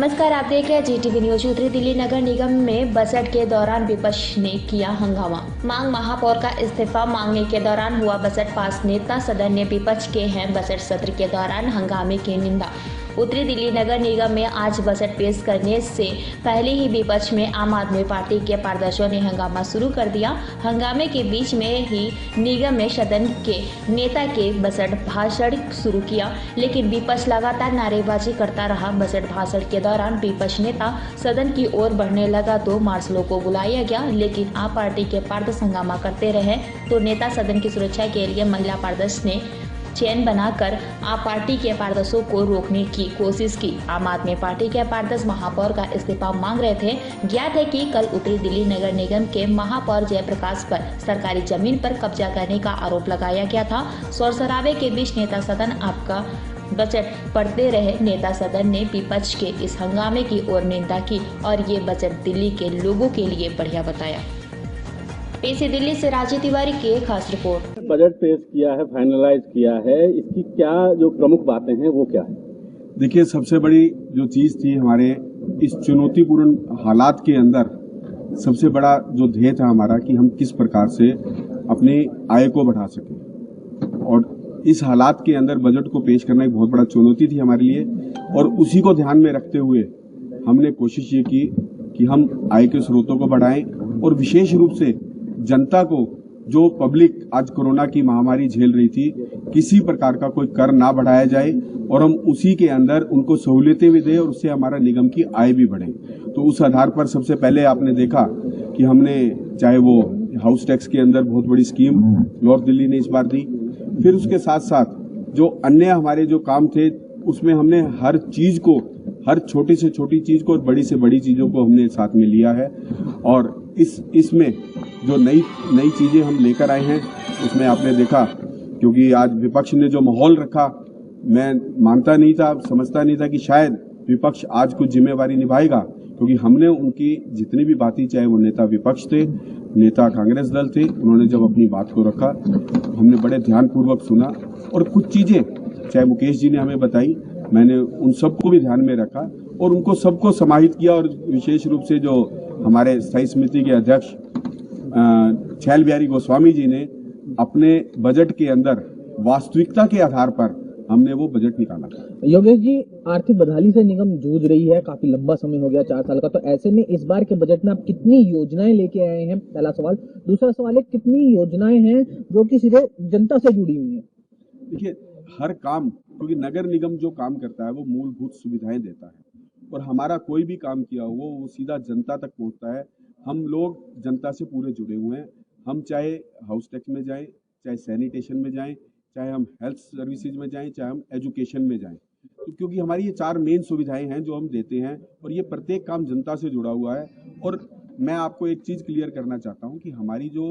नमस्कार, आप देख रहे हैं जीटीवी न्यूज। उत्तरी दिल्ली नगर निगम में बजट के दौरान विपक्ष ने किया हंगामा। मांग महापौर का इस्तीफा मांगने के दौरान हुआ बजट पास। नेता सदन ने विपक्ष के हैं बजट सत्र के दौरान हंगामे की निंदा। उत्तरी दिल्ली नगर निगम में आज बजट पेश करने से पहले ही विपक्ष में आम आदमी पार्टी के पार्षदों ने हंगामा शुरू कर दिया। हंगामे के बीच में ही निगम में सदन के नेता के बजट भाषण शुरू किया, लेकिन विपक्ष लगातार नारेबाजी करता रहा। बजट भाषण के दौरान विपक्ष नेता सदन की ओर बढ़ने लगा तो मार्शलों को बुलाया गया, लेकिन आप पार्टी के पार्षद हंगामा करते रहे तो नेता सदन की सुरक्षा के लिए महिला पार्षद ने चैन बनाकर आप पार्टी के पार्षदों को रोकने की कोशिश की। आम आदमी पार्टी के पार्षद महापौर का इस्तीफा मांग रहे थे। ज्ञात है कि कल उत्तरी दिल्ली नगर निगम के महापौर जयप्रकाश पर सरकारी जमीन पर कब्जा करने का आरोप लगाया गया था। शोर शराबे के बीच नेता सदन आपका बजट पढ़ते रहे। नेता सदन ने विपक्ष के इस हंगामे की ओर निंदा की और ये बजट दिल्ली के लोगों के लिए बढ़िया बताया। पेश है दिल्ली से राजीव तिवारी की एक खास रिपोर्ट। बजट पेश किया है, फाइनलाइज किया है, इसकी क्या जो प्रमुख बातें हैं वो क्या है? देखिए, सबसे बड़ी जो चीज थी हमारे इस चुनौतीपूर्ण हालात के अंदर, सबसे बड़ा जो ध्येय था हमारा कि हम किस प्रकार से अपनी आय को बढ़ा सकें, और इस हालात के अंदर बजट को पेश करना एक बहुत बड़ा चुनौती थी हमारे लिए। और उसी को ध्यान में रखते हुए हमने कोशिश ये की कि हम आय के स्रोतों को बढ़ाएं और विशेष रूप से जनता को, जो पब्लिक आज कोरोना की महामारी झेल रही थी, किसी प्रकार का कोई कर ना बढ़ाया जाए और हम उसी के अंदर उनको सहूलियतें भी दें और उससे हमारा निगम की आय भी बढ़े। तो उस आधार पर सबसे पहले आपने देखा कि हमने, चाहे वो हाउस टैक्स के अंदर बहुत बड़ी स्कीम नॉर्थ दिल्ली ने इस बार दी, फिर उसके साथ साथ जो अन्य हमारे जो काम थे उसमें हमने हर चीज को, हर छोटी से छोटी चीज को और बड़ी से बड़ी चीजों को हमने साथ में लिया है। और इसमें जो नई चीजें हम लेकर आए हैं उसमें आपने देखा, क्योंकि आज विपक्ष ने जो माहौल रखा, मैं मानता नहीं था, समझता नहीं था कि शायद विपक्ष आज कुछ जिम्मेवारी निभाएगा, क्योंकि हमने उनकी जितनी भी बातें, चाहे वो नेता विपक्ष थे, नेता कांग्रेस दल थे, उन्होंने जब अपनी बात को रखा हमने बड़े ध्यानपूर्वक सुना और कुछ चीजें चाहे मुकेश जी ने हमें बताई, मैंने उन सबको भी ध्यान में रखा और उनको सबको समाहित किया। और विशेष रूप से जो हमारे स्थायी समिति के अध्यक्ष छैल बिहारी गोस्वामी जी ने अपने बजट के अंदर वास्तविकता के आधार पर हमने वो बजट निकाला। योगेश जी, आर्थिक बदहाली से निगम जूझ रही है, काफी लंबा समय हो गया, 4 साल का। तो ऐसे में इस बार के बजट में आप कितनी योजनाएं लेके आए हैं, पहला सवाल। दूसरा सवाल है, कितनी योजनाएं हैं जो कि सीधे जनता से जुड़ी हुई हैं? देखिए, हर काम, क्योंकि नगर निगम जो काम करता है वो मूलभूत सुविधाएं देता है और हमारा कोई भी काम किया हुआ वो सीधा जनता तक पहुंचता है। हम लोग जनता से पूरे जुड़े हुए हैं। हम चाहे हाउस टैक्स में जाएं, चाहे सैनिटेशन में जाएं, चाहे हम हेल्थ सर्विसेज में जाएं, चाहे हम एजुकेशन में जाएं, तो क्योंकि हमारी ये 4 मेन सुविधाएं हैं जो हम देते हैं और ये प्रत्येक काम जनता से जुड़ा हुआ है। और मैं आपको एक चीज़ क्लियर करना चाहता हूँ कि हमारी जो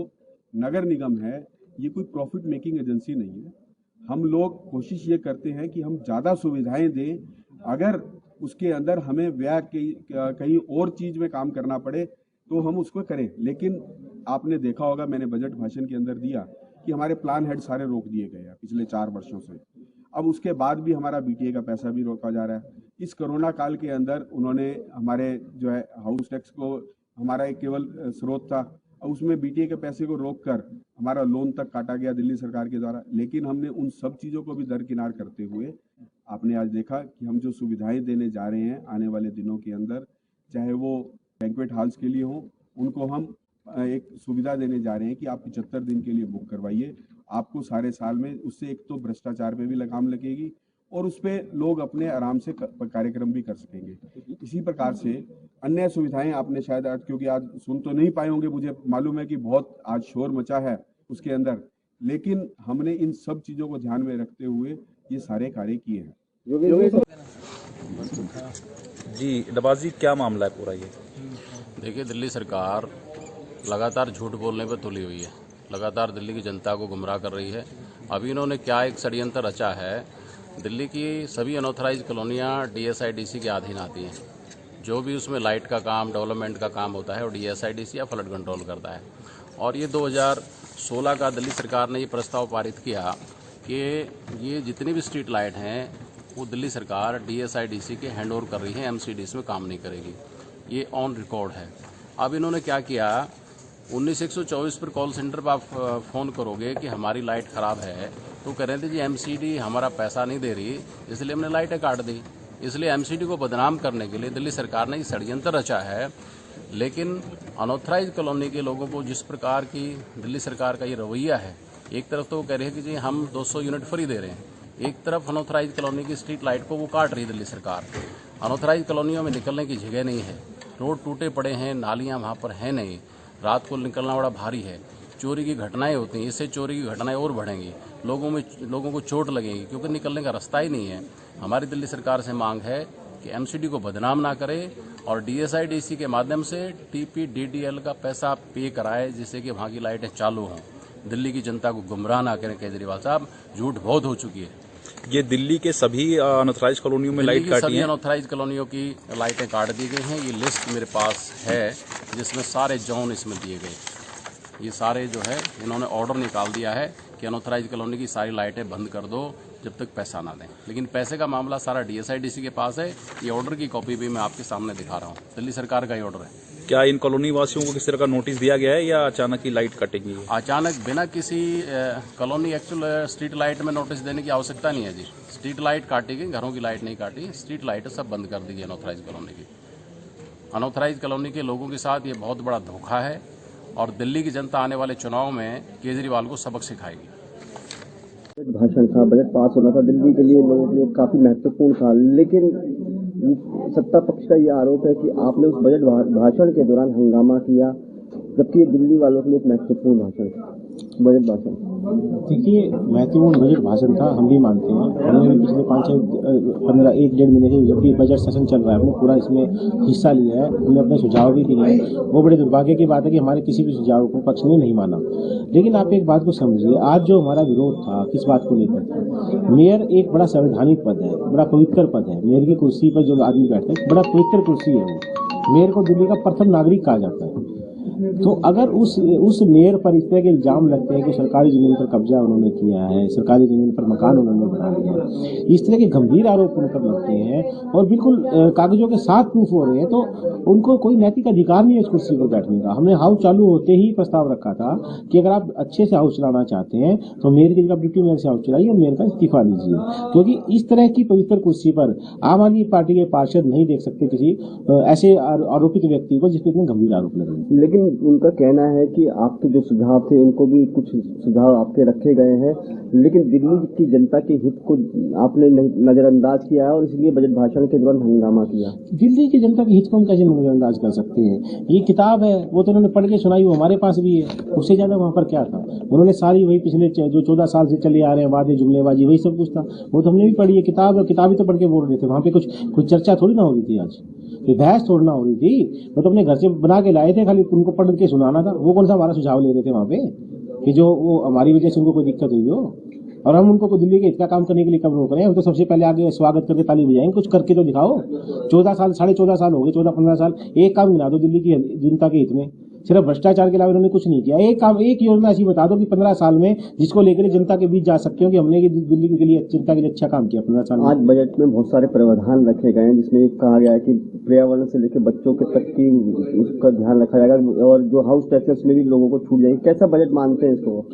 नगर निगम है ये कोई प्रॉफिट मेकिंग एजेंसी नहीं है। हम लोग कोशिश ये करते हैं कि हम ज़्यादा सुविधाएं दें, अगर उसके अंदर हमें व्यय कहीं और चीज़ में काम करना पड़े तो हम उसको करें। लेकिन आपने देखा होगा, मैंने बजट भाषण के अंदर दिया कि हमारे प्लान हेड सारे रोक दिए गए हैं पिछले 4 वर्षों से। अब उसके बाद भी हमारा बीटीए का पैसा भी रोका जा रहा है। इस कोरोना काल के अंदर उन्होंने हमारे जो है हाउस टैक्स को, हमारा एक केवल स्रोत था, उसमें बीटीए के पैसे को रोककर हमारा लोन तक काटा गया दिल्ली सरकार के द्वारा। लेकिन हमने उन सब चीज़ों को भी दरकिनार करते हुए आपने आज देखा कि हम जो सुविधाएं देने जा रहे हैं आने वाले दिनों के अंदर, चाहे वो बैंक्वेट हॉल्स के लिए हो, उनको हम एक सुविधा देने जा रहे हैं कि आप 75 दिन के लिए बुक करवाइए, आपको सारे साल में, उससे एक तो भ्रष्टाचार पे भी लगाम लगेगी और उस पर लोग अपने आराम से कार्यक्रम भी कर सकेंगे। इसी प्रकार से अन्य सुविधाएं आपने शायद आज, क्योंकि आज सुन तो नहीं पाए होंगे, मुझे मालूम है कि बहुत आज शोर मचा है उसके अंदर, लेकिन हमने इन सब चीज़ों को ध्यान में रखते हुए ये सारे कार्य किए हैं। जी डबाजी, क्या मामला है पूरा ये? देखिए, दिल्ली सरकार लगातार झूठ बोलने पर तुली हुई है, लगातार दिल्ली की जनता को गुमराह कर रही है। अभी इन्होंने क्या एक षड्यंत्र रचा है, दिल्ली की सभी अनऑथराइज कॉलोनियाँ डीएसआईडीसी के अधीन आती हैं। जो भी उसमें लाइट का काम, डेवलपमेंट का काम होता है वो डीएसआईडीसी या फ्लड कंट्रोल करता है। और ये 2016 का दिल्ली सरकार ने ये प्रस्ताव पारित किया कि ये जितनी भी स्ट्रीट लाइट हैं वो दिल्ली सरकार DSIDC के हैंड ओवर कर रही है, MCDs में काम नहीं करेगी। ये ऑन रिकॉर्ड है। अब इन्होंने क्या किया, 19-124 पर कॉल सेंटर पर आप फ़ोन करोगे कि हमारी लाइट ख़राब है, तो कह रहे थे जी MCD हमारा पैसा नहीं दे रही, इसलिए हमने लाइटें काट दी। इसलिए MCD को बदनाम करने के लिए दिल्ली सरकार ने ये षड्यंत्र रचा है। लेकिन अनऑथराइज कॉलोनी के लोगों को जिस प्रकार की दिल्ली सरकार का ये रवैया है, एक तरफ तो वो कह रहे हैं कि जी हम 200 यूनिट फ्री दे रहे हैं, एक तरफ अनऑथराइज कॉलोनी की स्ट्रीट लाइट को वो काट रही है दिल्ली सरकार। अनऑथराइज कॉलोनियों में निकलने की जगह नहीं है, रोड टूटे पड़े हैं, नालियाँ वहाँ पर हैं नहीं, रात को निकलना बड़ा भारी है, चोरी की घटनाएं होती हैं, इससे चोरी की घटनाएं और बढ़ेंगी, लोगों को चोट लगेगी क्योंकि निकलने का रास्ता ही नहीं है। हमारी दिल्ली सरकार से मांग है कि MCD को बदनाम ना करे और DSIDC के माध्यम से TPDDL का पैसा पे कराए, जिससे कि वहाँ की लाइटें चालू हों। दिल्ली की जनता को गुमराह ना करें केजरीवाल साहब, झूठ बहुत हो चुकी है। ये दिल्ली के सभी अनऑथराइज कॉलोनियों में लाइट काटी सभी है। अनऑथराइज कॉलोनियों की लाइटें काट दी गई हैं। ये लिस्ट मेरे पास है जिसमें सारे जोन इसमें दिए गए। ये सारे जो है इन्होंने ऑर्डर निकाल दिया है कि अनऑथराइज कॉलोनी की सारी लाइटें बंद कर दो जब तक पैसा ना दें। लेकिन पैसे का मामला सारा DSIDC के पास है। ये ऑर्डर की कॉपी भी मैं आपके सामने दिखा रहा हूँ, दिल्ली सरकार का ही ऑर्डर है। क्या इन कॉलोनी वासियों को किसी तरह का नोटिस दिया गया है या अचानक ही लाइट कटेगी? अचानक बिना किसी कॉलोनी एक्चुअल स्ट्रीट लाइट में नोटिस देने की आवश्यकता नहीं है जी। स्ट्रीट लाइट काटी गई, घरों की लाइट नहीं काटी, स्ट्रीट लाइट सब बंद कर दी गई अनऑथराइज कॉलोनी की। अनऑथराइज कॉलोनी के लोगों के साथ ये बहुत बड़ा धोखा है और दिल्ली की जनता आने वाले चुनाव में केजरीवाल को सबक सिखाएगी। भाषण था, बजट पास होना था, दिल्ली के लिए लोगों के लिए काफी महत्वपूर्ण था, लेकिन सत्ता पक्ष का ये आरोप है कि आपने उस बजट भाषण के दौरान हंगामा किया, जबकि ये दिल्ली वालों के लिए एक महत्वपूर्ण भाषण था, बजट भाषण। देखिए, महत्वपूर्ण बजट भाषण था, हम भी मानते हैं। हमने पिछले 1.5 महीने से जब भी बजट सेशन चल रहा है वो पूरा इसमें हिस्सा लिया है, हमने अपने सुझाव भी दिए हैं। वो बड़े दुर्भाग्य की बात है कि हमारे किसी भी सुझाव को पक्ष ने नहीं माना। लेकिन आप एक बात को समझिए, आज जो हमारा विरोध था किस बात को लेकर था, मेयर एक बड़ा संवैधानिक पद है, बड़ा पवित्र पद है। मेयर की कुर्सी पर जो आदमी बैठता है बड़ा पवित्र कुर्सी है वो। मेयर को दिल्ली का प्रथम नागरिक कहा जाता है। तो अगर उस मेयर पर इस तरह के इल्जाम लगते हैं कि सरकारी जमीन पर कब्जा उन्होंने किया है, सरकारी जमीन पर मकान उन्होंने बना दिया है, इस तरह के गंभीर आरोप उन पर लगते हैं और बिल्कुल कागजों के साथ प्रूफ हो रहे हैं, तो उनको कोई नैतिक अधिकार नहीं है उस कुर्सी पर बैठने का। हमने हाउस चालू होते ही प्रस्ताव रखा था कि अगर आप अच्छे से हाउस चलाना चाहते हैं तो मेयर की जगह डिप्टी मेयर से हाउस चलाइए और मेयर का इस्तीफा दीजिए, क्योंकि इस तरह की पवित्र कुर्सी पर आम आदमी पार्टी के पार्षद नहीं देख सकते किसी ऐसे आरोपित व्यक्ति को जिस पर इतने गंभीर आरोप लगे। लेकिन उनका कहना है कि आपके जो सुझाव थे उनको भी कुछ सुझाव आपके रखे गए हैं, लेकिन दिल्ली की जनता के हित को आपने नजरअंदाज किया है और इसलिए बजट भाषण के दौरान हंगामा किया। दिल्ली की जनता के हित को हम कैसे नजरअंदाज कर सकते हैं? ये किताब है, वो तो उन्होंने पढ़ के सुनाई, वो हमारे पास भी है। उससे ज्यादा वहाँ पर क्या था? उन्होंने सारी वही पिछले जो 14 साल से चले आ रहे हैं वादे जुमलेबाजी, वही सब कुछ था। वो तो हमने भी पढ़ी है किताब, किताबी तो पढ़ के बोल रहे थे। वहाँ पे कुछ चर्चा थोड़ी ना हो रही थी, आज ये बहस थोड़ी ना हो रही थी। वो तो अपने घर से बना के लाए थे, खाली उनको पढ़ के सुनाना था। वो कौन सा हमारा सुझाव ले रहे थे वहाँ पे कि जो वो हमारी वजह से उनको कोई दिक्कत हुई हो? और हम उनको दिल्ली के हित का काम करने के लिए कब रोक रहे हैं? हम तो सबसे पहले आगे स्वागत करके ताली बजाएंगे, कुछ करके तो दिखाओ। 14 साल 14.5 साल हो गए, 14-15 साल, एक काम गिना दो दिल्ली की जनता के हित में। सिर्फ भ्रष्टाचार के अलावा उन्होंने कुछ नहीं किया। एक योजना ऐसी बता दो कि 15 साल में जिसको लेकर जनता के बीच जा सकते हो कि हमने दिल्ली के लिए जनता के लिए अच्छा काम किया 15 साल में। आज बजट में बहुत सारे प्रावधान रखे गए हैं, जिसमें कहा गया है कि पर्यावरण से लेकर बच्चों के तक की उसका ध्यान रखा जाएगा और जो हाउस टैक्सेस में भी लोगों को छूट जाएगी। कैसा बजट मानते हैं इसको?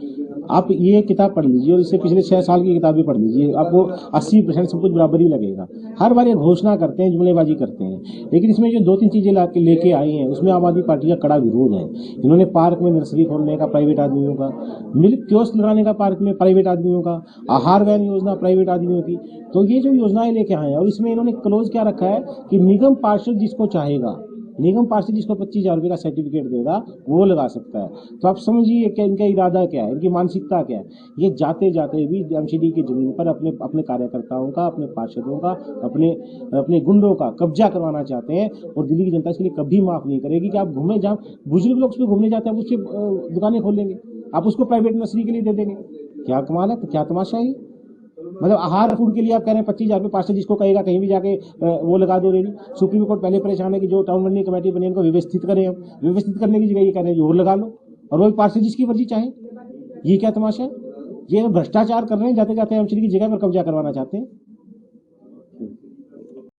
आप ये किताब पढ़ लीजिए और इससे पिछले 6 साल की किताबें पढ़ लीजिए, आपको 80% सब कुछ बराबर ही लगेगा। हर बार ये घोषणा करते हैं, जुमलेबाजी करते हैं, लेकिन इसमें जो 2-3 चीजें लेके आई हैं उसमें आम आदमी पार्टी का कड़ा विरोध है। इन्होंने पार्क में नर्सरी खोलने का प्राइवेट आदमियों का, मिल्क कियोस्क लगाने का पार्क में प्राइवेट आदमियों का, आहार वैन योजना प्राइवेट आदमियों की। तो ये जो योजनाएं लेके आए हैं और इसमें इन्होंने क्लोज क्या रखा है कि निगम पार्षद जिसको चाहेगा, निगम पार्षद जिसको 25,000 रुपये का सर्टिफिकेट देगा वो लगा सकता है। तो आप समझिए कि इनका इरादा क्या है, इनकी मानसिकता क्या है। ये जाते जाते भी MCD की जमीन पर अपने कार्यकर्ताओं का, अपने पार्षदों का, अपने गुंडों का कब्जा करवाना चाहते हैं और दिल्ली की जनता इसके लिए कभी माफ नहीं करेगी। कि आप घूमे, जहाँ बुजुर्ग लोग उस पर घूमने जाते हैं उससे दुकानें खोल लेंगे, आप उसको प्राइवेट नर्सरी के लिए दे देंगे। क्या कमाल है, क्या तमाशा है? मतलब आहार फूड के लिए आप कह रहे हैं 25,000 रुपये पार्षद जिसको कहेगा कहीं भी जाके वो लगा दो रेडी। सुप्रीम कोर्ट पहले परेशान है कि जो टाउन मंडी कमेटी बनी उनको व्यवस्थित करें, हम व्यवस्थित करने की जगह ये कह रहे हैं और लगा लो, और वो पार्षद जिसकी मर्जी चाहे। ये क्या तमाशा है? ये भ्रष्टाचार कर रहे हैं, जाते जाते MCD की जगह पर कब्जा करवाना चाहते हैं। ठीक।